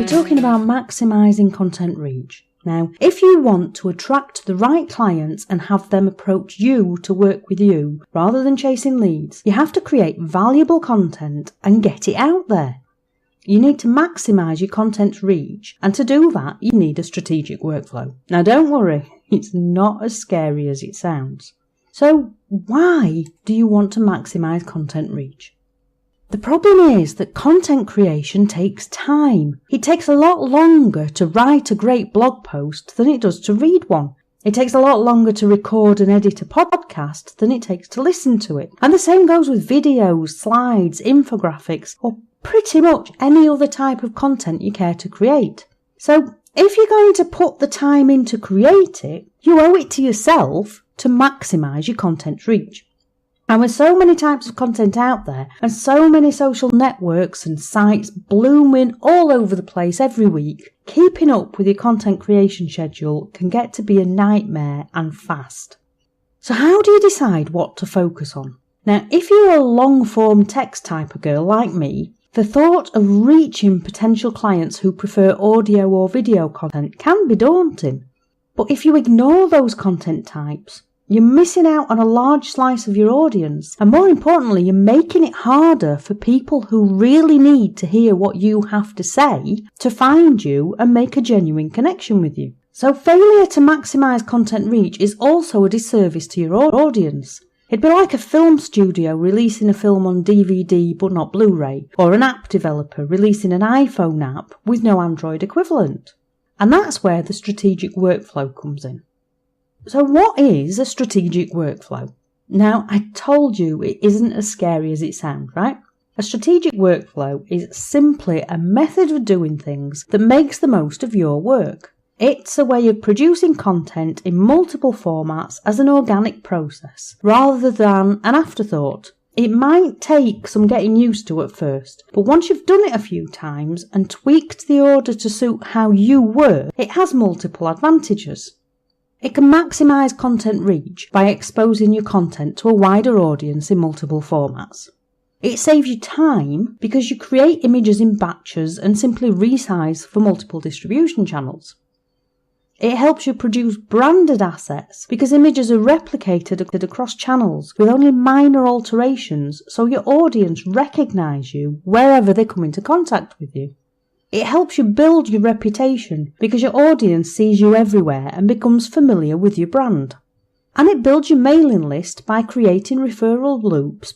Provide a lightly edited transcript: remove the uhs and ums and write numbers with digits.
We're talking about maximising content reach. Now, if you want to attract the right clients and have them approach you to work with you rather than chasing leads, you have to create valuable content and get it out there. You need to maximise your content's reach, and to do that, you need a strategic workflow. Now, don't worry, it's not as scary as it sounds. So, why do you want to maximise content reach? The problem is that content creation takes time. It takes a lot longer to write a great blog post than it does to read one. It takes a lot longer to record and edit a podcast than it takes to listen to it. And the same goes with videos, slides, infographics, or pretty much any other type of content you care to create. So, if you're going to put the time in to create it, you owe it to yourself to maximise your content reach. And with so many types of content out there, and so many social networks and sites blooming all over the place every week, keeping up with your content creation schedule can get to be a nightmare and fast. So how do you decide what to focus on? Now, if you're a long-form text type of girl like me, the thought of reaching potential clients who prefer audio or video content can be daunting. But if you ignore those content types, you're missing out on a large slice of your audience, and more importantly, you're making it harder for people who really need to hear what you have to say to find you and make a genuine connection with you. So failure to maximise content reach is also a disservice to your audience. It'd be like a film studio releasing a film on DVD but not Blu-ray, or an app developer releasing an iPhone app with no Android equivalent. And that's where the strategic workflow comes in. So what is a strategic workflow? Now, I told you it isn't as scary as it sounds, right? A strategic workflow is simply a method of doing things that makes the most of your work. It's a way of producing content in multiple formats as an organic process, rather than an afterthought. It might take some getting used to at first, but once you've done it a few times and tweaked the order to suit how you work, it has multiple advantages. It can maximise content reach by exposing your content to a wider audience in multiple formats. It saves you time because you create images in batches and simply resize for multiple distribution channels. It helps you produce branded assets because images are replicated across channels with only minor alterations, so your audience recognise you wherever they come into contact with you. It helps you build your reputation because your audience sees you everywhere and becomes familiar with your brand. And it builds your mailing list by creating referral loops